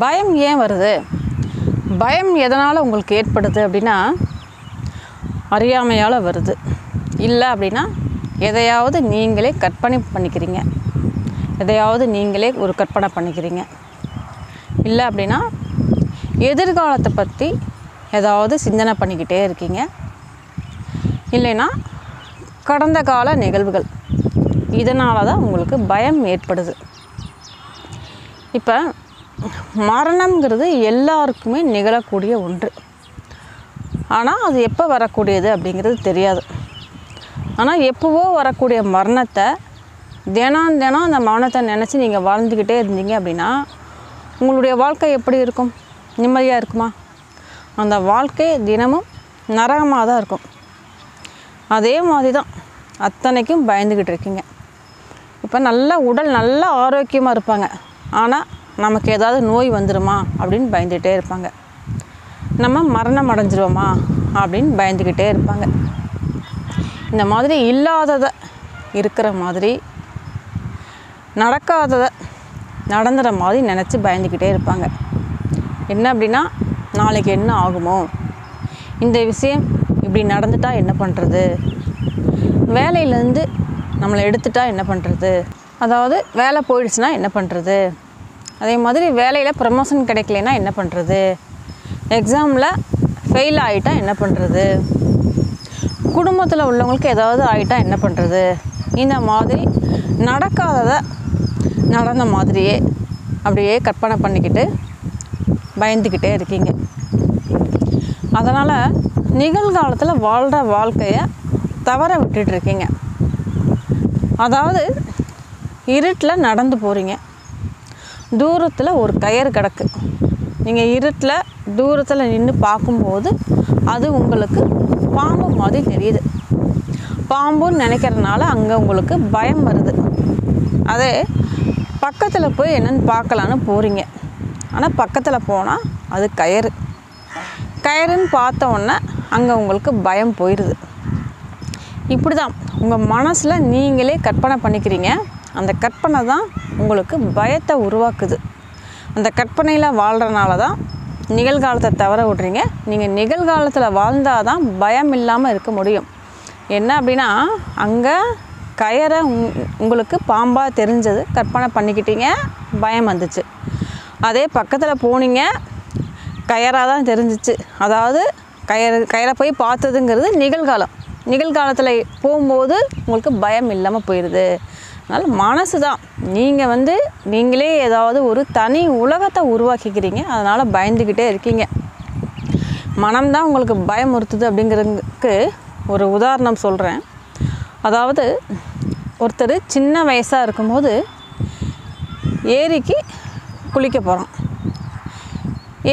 பயம் ஏன் வருது? பயம் எதனால் உங்களுக்கு ஏற்படுது அப்படின்னா, அறியாமையால் வருது. இல்லை அப்படின்னா எதையாவது நீங்களே கற்பனை பண்ணிக்கிறீங்க, எதையாவது நீங்களே ஒரு கற்பனை பண்ணிக்கிறீங்க. இல்லை அப்படின்னா எதிர்காலத்தை பற்றி ஏதாவது சிந்தனை பண்ணிக்கிட்டே இருக்கீங்க. இல்லைன்னா கடந்த கால நிகழ்வுகள், இதனால தான் உங்களுக்கு பயம் ஏற்படுது. இப்போ மரணம்ங்கிறது எல்லாருக்குமே நிகழக்கூடிய ஒன்று. ஆனால் அது எப்போ வரக்கூடியது அப்படிங்கிறது தெரியாது. ஆனால் எப்போவோ வரக்கூடிய மரணத்தை தினம் தினம் அந்த மரணத்தை நினச்சி நீங்கள் வாழ்ந்துக்கிட்டே இருந்தீங்க அப்படின்னா உங்களுடைய வாழ்க்கை எப்படி இருக்கும்? நிம்மதியாக இருக்குமா? அந்த வாழ்க்கை தினமும் நரகமாக தான் இருக்கும். அதே மாதிரி தான் அத்தனைக்கும் பயந்துக்கிட்டு இருக்கீங்க. இப்போ நல்ல உடல் நல்ல ஆரோக்கியமாக இருப்பாங்க, ஆனால் நமக்கு ஏதாவது நோய் வந்துடுமா அப்படின்னு பயந்துகிட்டே இருப்பாங்க. நம்ம மரணம் அடைஞ்சிருவோமா அப்படின்னு பயந்துக்கிட்டே இருப்பாங்க. இந்த மாதிரி இல்லாததை இருக்கிற மாதிரி, நடக்காததை நடந்துற மாதிரி நினச்சி பயந்துக்கிட்டே இருப்பாங்க. என்ன அப்படின்னா, நாளைக்கு என்ன ஆகுமோ, இந்த விஷயம் இப்படி நடந்துட்டால் என்ன பண்ணுறது, வேலையிலேருந்து நம்மளை எடுத்துட்டா என்ன பண்ணுறது, அதாவது வேலை போயிடுச்சுன்னா என்ன பண்ணுறது, அதே மாதிரி வேலையில் ப்ரமோஷன் கிடைக்கலனா என்ன பண்ணுறது, எக்ஸாமில் ஃபெயில் ஆகிட்டா என்ன பண்ணுறது, குடும்பத்தில் உள்ளவங்களுக்கு ஏதாவது ஆகிட்டா என்ன பண்ணுறது, இந்த மாதிரி நடக்காததை நடந்த மாதிரியே அப்படியே கற்பனை பண்ணிக்கிட்டு பயந்துக்கிட்டே இருக்கீங்க. அதனால் நிகழ்காலத்தில் வாழ்கிற வாழ்க்கையை தவற விட்டுட்ருக்கீங்க. அதாவது இருட்டில் நடந்து போகிறீங்க, தூரத்தில் ஒரு கயிறு கிடக்கு. நீங்கள் இருட்டில் தூரத்தில் நின்று பார்க்கும்போது அது உங்களுக்கு பாம்பு மாதிரி தெரியுது. பாம்புன்னு நினைக்கிறதுனால அங்கே உங்களுக்கு பயம் வருது. அதே பக்கத்தில் போய் என்னென்னு பார்க்கலான்னு போகிறீங்க, ஆனால் பக்கத்தில் போனால் அது கயிறுன்னு பார்த்த உடனே அங்கே உங்களுக்கு பயம் போயிடுது. இப்படி தான் உங்கள் மனசில் நீங்களே கற்பனை பண்ணிக்கிறீங்க. அந்த கற்பனை தான் உங்களுக்கு பயத்தை உருவாக்குது. அந்த கற்பனையில் வாழ்கிறனால தான் நிகழ்காலத்தை தவற விட்றீங்க. நீங்கள் நிகழ்காலத்தில் வாழ்ந்தால் தான் பயம் இல்லாமல் இருக்க முடியும். என்ன அப்படின்னா, அங்கே கயிறை உங்களுக்கு பாம்பாக தெரிஞ்சது, கற்பனை பண்ணிக்கிட்டீங்க, பயம் வந்துச்சு. அதே பக்கத்தில் போனீங்க, கயிறாக தான் தெரிஞ்சிச்சு. அதாவது கயிறை போய் பார்த்ததுங்கிறது நிகழ்காலத்தில் போகும்போது உங்களுக்கு பயம் இல்லாமல் போயிடுது. அதனால் மனசு தான், நீங்கள் நீங்களே ஏதாவது ஒரு தனி உலகத்தை உருவாக்கிக்கிறீங்க. அதனால் பயந்துக்கிட்டே இருக்கீங்க. மனம்தான் உங்களுக்கு பயமுறுத்துது அப்படிங்கிறதுக்கு ஒரு உதாரணம் சொல்கிறேன். அதாவது ஒருத்தர் சின்ன வயசாக இருக்கும்போது ஏரிக்கு குளிக்க போகிறான்.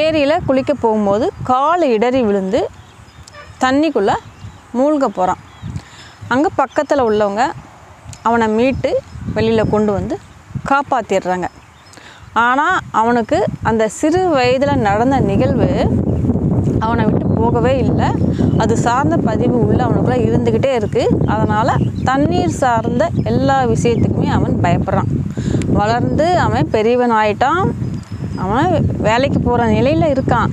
ஏரியில் குளிக்க போகும்போது கால் இடறி விழுந்து தண்ணிக்குள்ளே மூழ்க போகிறான். அங்கே பக்கத்தில் உள்ளவங்க அவனை மீட்டு வெளியில் கொண்டு வந்து காப்பாற்றிடுறாங்க. ஆனால் அவனுக்கு அந்த சிறு வயதில் நடந்த நிகழ்வு அவனை விட்டு போகவே இல்லை. அது சார்ந்த பதிவு உள்ள அவனுக்குள்ளே இருந்துக்கிட்டே இருக்குது. அதனால் தண்ணீர் சார்ந்த எல்லா விஷயத்துக்குமே அவன் பயப்படுறான். வளர்ந்து அவன் பெரியவன் ஆகிட்டான். அவன் வேலைக்கு போகிற நிலையில் இருக்கான்.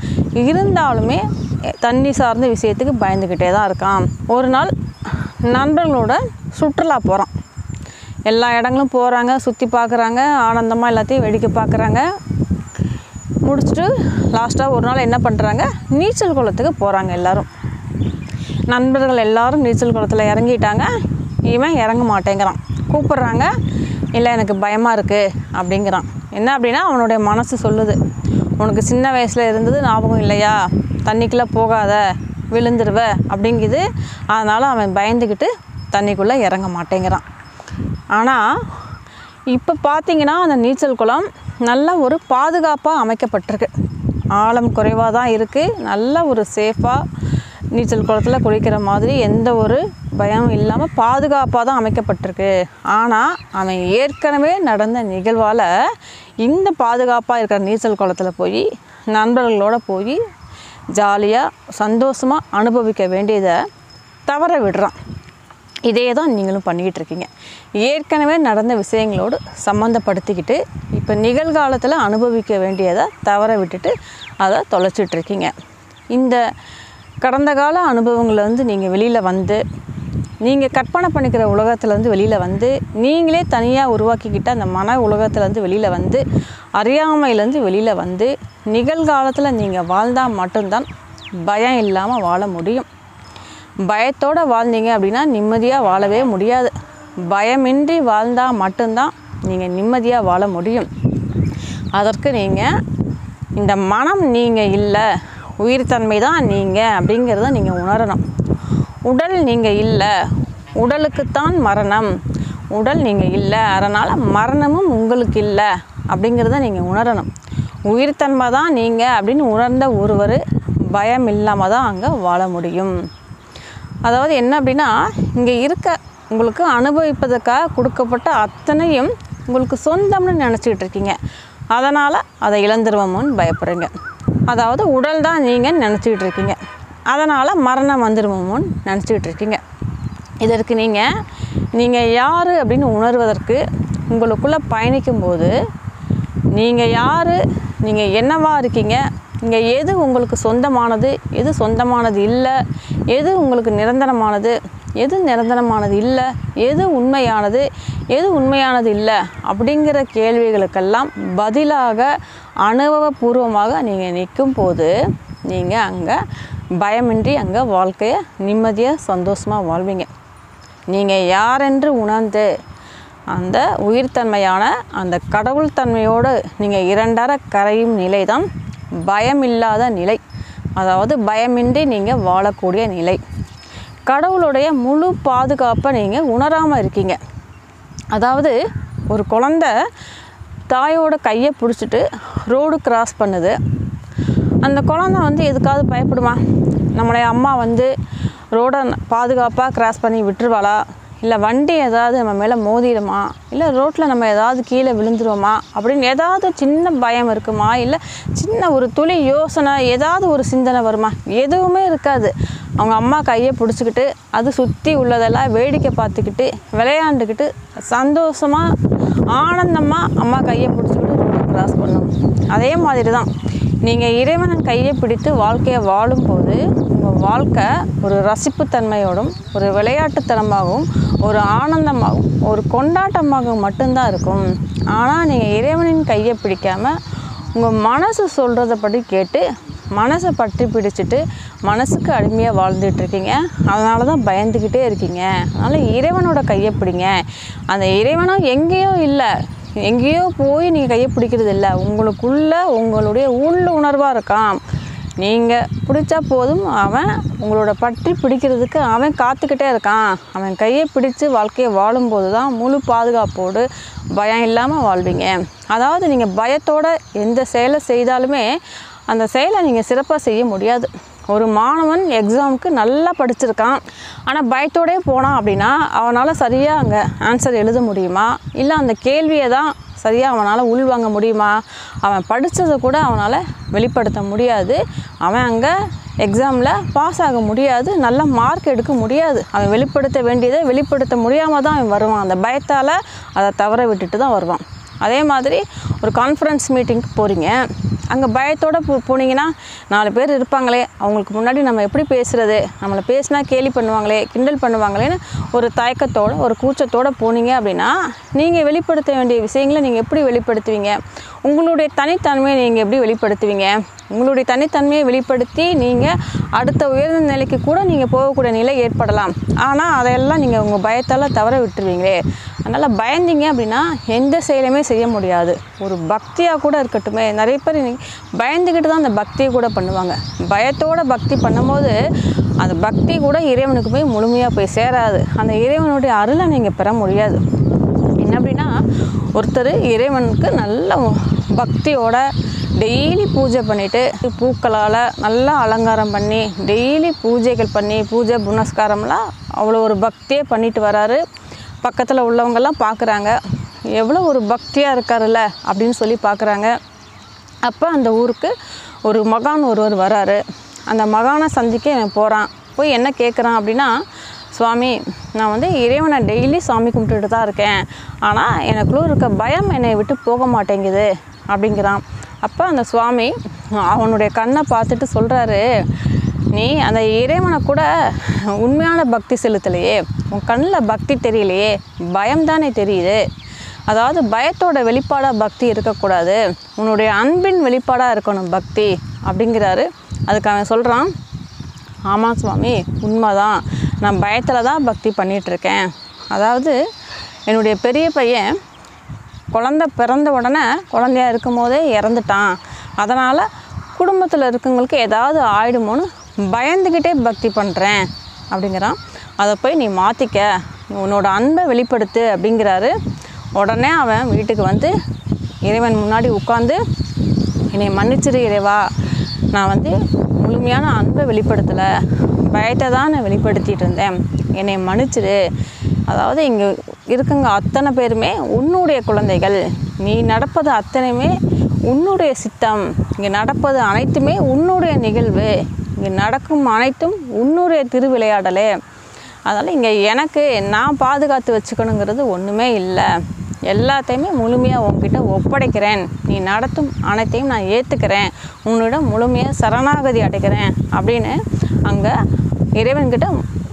இருந்தாலுமே தண்ணி சார்ந்த விஷயத்துக்கு பயந்துக்கிட்டே தான் இருக்கான். ஒரு நாள் நண்பர்களோட சுற்றுலா போகிறான். எல்லா இடங்களும் போகிறாங்க, சுற்றி பார்க்குறாங்க, ஆனந்தமாக எல்லாத்தையும் வேடிக்கை பார்க்குறாங்க. முடிச்சுட்டு லாஸ்ட்டாக ஒரு நாள் என்ன பண்ணுறாங்க, நீச்சல் குளத்துக்கு போகிறாங்க. எல்லோரும் நண்பர்கள் எல்லோரும் நீச்சல் குளத்தில் இறங்கிட்டாங்க. இவன் இறங்க மாட்டேங்கிறான். கூப்பிட்றாங்க, இல்லை எனக்கு பயமாக இருக்குது அப்படிங்கிறான். என்ன அப்படின்னா, அவனுடைய மனசு சொல்லுது, உனக்கு சின்ன வயசில் இருந்தது ஞாபகம் இல்லையா, தண்ணிக்குள்ளே போகாத விழுந்துருவ அப்படிங்குது. அதனால் அவன் பயந்துக்கிட்டு தண்ணிக்குள்ளே இறங்க மாட்டேங்கிறான். ஆனால் இப்போ பார்த்திங்கன்னா அந்த நீச்சல் குளம் நல்ல ஒரு பாதுகாப்பாக அமைக்கப்பட்டிருக்கு. ஆழம் குறைவாக தான் இருக்குது. நல்ல ஒரு சேஃபாக நீச்சல் குளத்தில் குளிக்கிற மாதிரி எந்த ஒரு பயம் இல்லாமல் பாதுகாப்பாக தான் அமைக்கப்பட்டிருக்கு. ஆனால் அவன் ஏற்கனவே நடந்த நிகழ்வால் இந்த பாதுகாப்பாக இருக்கிற நீச்சல் குளத்தில் போய் நண்பர்களோடு போய் ஜாலியாக சந்தோஷமாக அனுபவிக்க வேண்டியதை தவற விடுறான். இதே தான் நீங்களும் பண்ணிக்கிட்டு இருக்கீங்க. ஏற்கனவே நடந்த விஷயங்களோடு சம்மந்தப்படுத்திக்கிட்டு இப்போ நிகழ்காலத்தில் அனுபவிக்க வேண்டியதை தவற விட்டுட்டு அதை தொலைச்சிட்ருக்கீங்க. இந்த கடந்த கால அனுபவங்களை நீங்கள் வெளியில் வந்து நீங்கள் கற்பனை பண்ணிக்கிற உலகத்துலேருந்து வெளியில் வந்து நீங்களே தனியாக உருவாக்கிக்கிட்ட அந்த மன உலகத்துலேருந்து வெளியில் வந்து அறியாமையிலேருந்து வெளியில் வந்து நிகழ்காலத்தில் நீங்கள் வாழ்ந்தால் மட்டும்தான் பயம் இல்லாமல் வாழ முடியும். பயத்தோடு வாழ்ந்தீங்க அப்படின்னா நிம்மதியாக வாழவே முடியாது. பயமின்றி வாழ்ந்தால் மட்டும்தான் நீங்கள் நிம்மதியாக வாழ முடியும். அதற்கு நீங்கள் இந்த மனம் நீங்கள் இல்லை, உயிர்த்தன்மை தான் நீங்கள் அப்படிங்கிறத நீங்கள் உணரணும். உடல் நீங்கள் இல்லை, உடலுக்குத்தான் மரணம். உடல் நீங்கள் இல்லை, அதனால் மரணமும் உங்களுக்கு இல்லை அப்படிங்கிறத நீங்கள் உணரணும். உயிர்த்தன்மை தான் நீங்கள் அப்படின்னு உணர்ந்த ஒருவர் பயம் இல்லாமல் தான் அங்கே வாழ முடியும். அதாவது என்ன அப்படின்னா, இங்கே இருக்க உங்களுக்கு அனுபவிப்பதற்காக கொடுக்கப்பட்ட அத்தனையும் உங்களுக்கு சொந்தம்னு நினச்சிக்கிட்டு இருக்கீங்க. அதனால் அதை இழந்துருவோமோன்னு பயப்படுறீங்க. அதாவது உடல் தான் நீங்கள் நினச்சிக்கிட்டு இருக்கீங்க, அதனால் மரணம் வந்துடுவோமோன்னு நினச்சிக்கிட்டு இருக்கீங்க. இதற்கு நீங்கள் யார் அப்படின்னு உணர்வதற்கு உங்களுக்குள்ளே பயணிக்கும்போது நீங்கள் யார், நீங்கள் என்னவா இருக்கீங்க, இங்கே எது உங்களுக்கு சொந்தமானது, எது சொந்தமானது இல்லை, எது உங்களுக்கு நிரந்தரமானது, எது நிரந்தரமானது இல்லை, எது உண்மையானது, எது உண்மையானது இல்லை அப்படிங்கிற கேள்விகளுக்கெல்லாம் பதிலாக அனுபவபூர்வமாக நீங்கள் நிற்கும் போது நீங்கள் அங்கே பயமின்றி அங்கே வாழ்க்கையை நிம்மதியாக சந்தோஷமாக வாழ்வீங்க. நீங்கள் யாரென்று உணர்ந்து அந்த உயிர்த்தன்மையான அந்த கடவுள் தன்மையோடு நீங்கள் இரண்டர கரையும் நிலை தான் பயமில்லாத நிலை. அதாவது பயமின்றி நீங்கள் வாழக்கூடிய நிலை. கடவுளுடைய முழு பாதுகாப்பை நீங்கள் உணராமல் இருக்கீங்க. அதாவது ஒரு குழந்தை தாயோட கையை பிடிச்சிட்டு ரோடு கிராஸ் பண்ணுது. அந்த குழந்தை எதுக்காவது பயப்படுமா? நம்மளுடைய அம்மா ரோடை பாதுகாப்பாக கிராஸ் பண்ணி விட்டுருவாளா? இல்லை வண்டி ஏதாவது நம்ம மேலே மோதிடுமா? இல்லை ரோட்டில் நம்ம ஏதாவது கீழே விழுந்துருவோமா அப்படின்னு ஏதாவது சின்ன பயம் இருக்குமா? இல்லை சின்ன ஒரு துளி யோசனை, ஏதாவது ஒரு சிந்தனை வருமா? எதுவுமே இருக்காது. அவங்க அம்மா கையை பிடிச்சிக்கிட்டு அது சுற்றி உள்ளதெல்லாம் வேடிக்கை பார்த்துக்கிட்டு விளையாண்டுக்கிட்டு சந்தோஷமாக ஆனந்தமாக அம்மா கையை பிடிச்சிக்கிட்டு ரோடை கிராஸ் பண்ணும். அதே மாதிரி தான் நீங்கள் இறைவனின் கையை பிடித்து வாழ்க்கையை வாழும்போது உங்கள் வாழ்க்கை ஒரு ரசிப்புத்தன்மையோடும் ஒரு விளையாட்டுத்தனமாகவும் ஒரு ஆனந்தமாகவும் ஒரு கொண்டாட்டமாகவும் மட்டும்தான் இருக்கும். ஆனால் நீங்கள் இறைவனின் கையை பிடிக்காமல் உங்கள் மனசு சொல்கிறத கேட்டு மனசை பற்றி பிடிச்சிட்டு மனசுக்கு அடிமையாக வாழ்ந்துட்டுருக்கீங்க. அதனால தான் பயந்துக்கிட்டே இருக்கீங்க. அதனால் இறைவனோட கையை பிடிங்க. அந்த இறைவனும் எங்கேயோ இல்லை, எங்கேயோ போய் நீங்கள் கையை பிடிக்கிறது இல்லை, உங்களுக்குள்ளே உங்களுடைய உள்ளுணர்வாக இருக்கான். நீங்கள் பிடிச்சா போதும், அவன் உங்களோட பற்றி பிடிக்கிறதுக்கு அவன் காத்துக்கிட்டே இருக்கான். அவன் கையை பிடிச்சு வாழ்க்கையை வாழும்போது தான் முழு பாதுகாப்போடு பயம் இல்லாமல் வாழ்வீங்க. அதாவது நீங்கள் பயத்தோடு எந்த செயலை செய்தாலுமே அந்த செயலை நீங்கள் சிறப்பாக செய்ய முடியாது. ஒரு மாணவன் எக்ஸாமுக்கு நல்லா படிச்சிருக்கான், ஆனால் பயத்தோடே போனான் அப்படின்னா அவனால் சரியாக அங்கே ஆன்சர் எழுத முடியுமா? இல்லை அந்த கேள்வியை தான் சரியாக அவனால் உள்வாங்க முடியுமா? அவன் படித்ததை கூட அவனால் வெளிப்படுத்த முடியாது. அவன் அங்கே எக்ஸாமில் பாஸ் ஆக முடியாது, நல்ல மார்க் எடுக்க முடியாது. அவன் வெளிப்படுத்த வேண்டியதை வெளிப்படுத்த முடியாமல் தான் அவன் வருவான். அந்த பயத்தால் அதை தவற விட்டுட்டு தான் வருவான். அதே மாதிரி ஒரு கான்ஃபரன்ஸ் மீட்டிங்க்கு போகிறீங்க, அங்கே பயத்தோடு போனீங்கன்னா 4 பேர் இருப்பாங்களே, அவங்களுக்கு முன்னாடி நம்ம எப்படி பேசுகிறது, நம்மளை பேசினா கேலி பண்ணுவாங்களே, கிண்டல் பண்ணுவாங்களேன்னு ஒரு தயக்கத்தோடு ஒரு கூச்சத்தோடு போனீங்க அப்படின்னா நீங்கள் வெளிப்படுத்த வேண்டிய விஷயங்களை நீங்கள் எப்படி வெளிப்படுத்துவீங்க? உங்களுடைய தனித்தன்மையை நீங்கள் எப்படி வெளிப்படுத்துவீங்க? உங்களுடைய தனித்தன்மையை வெளிப்படுத்தி நீங்கள் அடுத்த உயர்ந்த நிலைக்கு கூட நீங்கள் போகக்கூடிய நிலை ஏற்படலாம். ஆனால் அதையெல்லாம் நீங்கள் உங்கள் பயத்தால் தவற விட்டுருவீங்களே. அதனால் பயந்தீங்க அப்படின்னா எந்த செயலுமே செய்ய முடியாது. ஒரு பக்தியாக கூட இருக்கட்டுமே, நிறைய பேர் பயந்துக்கிட்டு தான் அந்த பக்தியை கூட பண்ணுவாங்க. பயத்தோடு பக்தி பண்ணும்போது அந்த பக்தி கூட இறைவனுக்கு போய் முழுமையாக போய் சேராது. அந்த இறைவனுடைய அருளை நீங்கள் பெற முடியாது. என்ன அப்படின்னா, ஒருத்தர் இறைவனுக்கு நல்ல பக்தியோட டெய்லி பூஜை பண்ணிவிட்டு பூக்களால் நல்லா அலங்காரம் பண்ணி டெய்லி பூஜைகள் பண்ணி பூஜை புனஸ்காரம்லாம் அவ்வளோ ஒரு பக்தியே பண்ணிட்டு வராரு. பக்கத்தில் உள்ளவங்கெல்லாம் பார்க்குறாங்க, எவ்வளோ ஒரு பக்தியாக இருக்காருல்ல அப்படின்னு சொல்லி பார்க்குறாங்க. அப்போ அந்த ஊருக்கு ஒரு மகான் ஒருவர் வராரு. அந்த மகானை சந்திக்க இவன் போகிறான். போய் என்ன கேட்குறான் அப்படின்னா, சுவாமி நான் வந்து இறைவனை டெய்லி சாமி கும்பிட்டுட்டு தான் இருக்கேன், ஆனால் எனக்குள்ள இருக்க பயம் என்னை விட்டு போக மாட்டேங்குது அப்படிங்கிறான். அப்போ அந்த சுவாமி அவனுடைய கண்ணை பார்த்துட்டு சொல்கிறாரு, நீ அந்த இறைவனை கூட உண்மையான பக்தி செலுத்தலையே, உன் கண்ணில் பக்தி தெரியலையே, பயம்தானே தெரியுது. அதாவது பயத்தோட வெளிப்பாடாக பக்தி இருக்கக்கூடாது, உன்னுடைய அன்பின் வெளிப்பாடாக இருக்கணும் பக்தி அப்படிங்கிறாரு. அதுக்கு அவன் சொல்கிறான், ஆமாம் சுவாமி, உண்மைதான், நான் பயத்தில் தான் பக்தி பண்ணிகிட்ருக்கேன். அதாவது என்னுடைய பெரிய பையன் பிறந்த உடனே குழந்தையாக இருக்கும் போதே இறந்துட்டான், அதனால் குடும்பத்தில் இருக்கவங்களுக்கு ஏதாவது ஆயிடுமோன்னு பயந்துக்கிட்டே பக்தி பண்ணுறேன் அப்படிங்கிறான். அதை போய் நீ மாற்றிக்க, உன்னோட அன்பை வெளிப்படுத்து அப்படிங்கிறாரு. உடனே அவன் வீட்டுக்கு வந்து இறைவன் முன்னாடி உட்காந்து, என்னை மன்னிச்சிரு இறைவா, நான் வந்து முழுமையான அன்பை வெளிப்படுத்தலை, பயத்தை தான் நான் வெளிப்படுத்திகிட்டு இருந்தேன், என்னை மன்னிச்சிரு. அதாவது இங்கே இருக்குங்க அத்தனை பேருமே உன்னுடைய குழந்தைகள், நீ நடப்பது அத்தனையுமே உன்னுடைய சித்தம், இங்கே நடப்பது அனைத்துமே உன்னுடைய நிகழ்வு, இங்கே நடக்கும் அனைத்தும் உன்னுடைய திருவிளையாடலே. அதனால் இங்கே எனக்கு நான் பாதுகாத்து வச்சுக்கணுங்கிறது ஒன்றுமே இல்லை, எல்லாத்தையுமே முழுமையாக உன்கிட்ட ஒப்படைக்கிறேன், நீ நடத்தும் அனைத்தையும் நான் ஏற்றுக்கிறேன், உன்னிடம் முழுமையாக சரணாகதி அடைக்கிறேன் அப்படின்னு அங்கே இறைவன்கிட்ட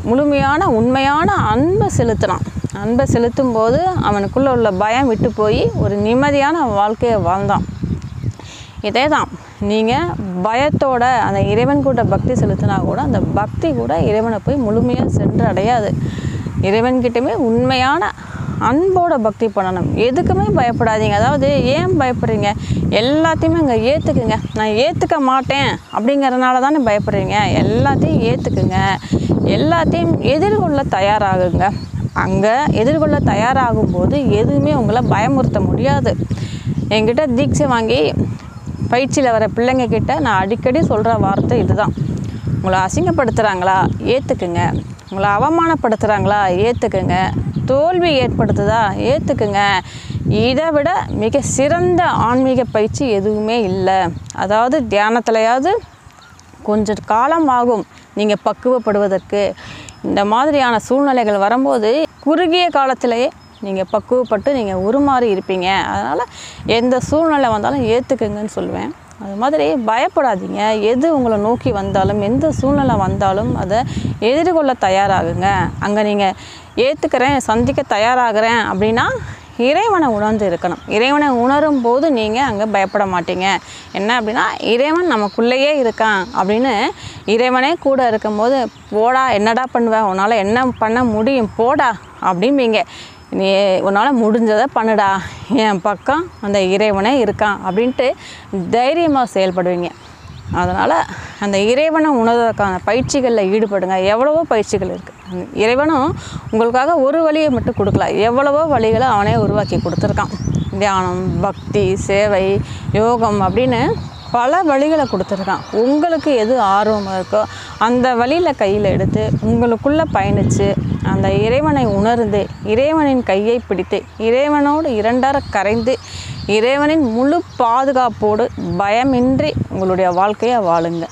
முழுமையான உண்மையான அன்பை செலுத்தினான். அன்பை செலுத்தும் போது அவனுக்குள்ளே உள்ள பயம் விட்டு போய் ஒரு நிம்மதியான வாழ்க்கையை வாழ்ந்தான். இதே தான் நீங்கள் பயத்தோட அந்த இறைவன் கூட பக்தி செலுத்தினா கூட அந்த பக்தி கூட இறைவனை போய் முழுமையாக சென்று அடையாது. இறைவன்கிட்டமே உண்மையான அன்போட பக்தி பண்ணணும், எதுக்குமே பயப்படாதீங்க. அதாவது ஏன் பயப்படுறீங்க, எல்லாத்தையுமே அங்கே ஏற்றுக்குங்க. நான் ஏற்றுக்க மாட்டேன் அப்படிங்கிறதுனால தானே பயப்படுறீங்க, எல்லாத்தையும் ஏற்றுக்குங்க, எல்லாத்தையும் எதிர்கொள்ள தயாராகுங்க. அங்கே எதிர்கொள்ள தயாராகும் போது எதுவுமே உங்களை பயமுறுத்த முடியாது. என்கிட்ட தீட்சை வாங்கி பயிற்சியில் வர பிள்ளைங்க கிட்ட நான் அடிக்கடி சொல்கிற வார்த்தை இதுதான், உங்களை அசிங்கப்படுத்துகிறாங்களா ஏற்றுக்குங்க, உங்களை அவமானப்படுத்துகிறாங்களா ஏற்றுக்குங்க, தோல்வி ஏற்படுத்துதா ஏற்றுக்குங்க, இதை விட மிக சிறந்த ஆன்மீக பயிற்சி எதுவுமே இல்லை. அதாவது தியானத்திலையாவது கொஞ்சம் காலம் ஆகும் நீங்கள் பக்குவப்படுவதற்கு. இந்த மாதிரியான சூழ்நிலைகள் வரும்போது குறுகிய காலத்திலேயே நீங்கள் பக்குவப்பட்டு நீங்கள் உருமாறி இருப்பீங்க. அதனால் எந்த சூழ்நிலை வந்தாலும் ஏற்றுக்குங்கன்னு சொல்லுவேன். அது மாதிரி பயப்படாதீங்க, எது உங்களை நோக்கி வந்தாலும் எந்த சூழ்நிலை வந்தாலும் அதை எதிர்கொள்ள தயாராகுங்க. அங்கே நீங்கள் ஏற்றுக்கிறேன் சந்திக்க தயாராகிறேன் அப்படின்னா இறைவனை உணர்ந்து இருக்கணும். இறைவனை உணரும் போது நீங்கள் அங்கே பயப்பட மாட்டீங்க. என்ன அப்படின்னா இறைவன் நமக்குள்ளேயே இருக்கான் அப்படின்னு இறைவனே கூட இருக்கும்போது, போடா என்னடா பண்ணுவேன், உன்னால் என்ன பண்ண முடியும் போடா அப்படிம்பீங்க. நீ உன்னால் முடிஞ்சதை பண்ணுடா, என் பக்கம் அந்த இறைவனே இருக்கான் அப்படின்ட்டு தைரியமாக செயல்படுவீங்க. அதனால் அந்த இறைவனை உணர்வதற்கான பயிற்சிகளில் ஈடுபடுங்க. எவ்வளவோ பயிற்சிகள் இருக்குது. இறைவனும் உங்களுக்காக ஒரு வழியை மட்டும் கொடுக்கல, எவ்வளவோ வழிகளை அவனே உருவாக்கி கொடுத்துருக்கான். தியானம், பக்தி, சேவை, யோகம் அப்படின்னு பல வழிகளை கொடுத்துருக்கான். உங்களுக்கு எது ஆர்வமாக இருக்கோ அந்த வழியில் கையில் எடுத்து உங்களுக்குள்ளே பயணித்து அந்த இறைவனை உணர்ந்து இறைவனின் கையை பிடித்து இறைவனோடு இரண்டர கரைந்து இறைவனின் முழு பாதுகாப்போடு பயமின்றி உங்களுடைய வாழ்க்கையை வாழுங்க.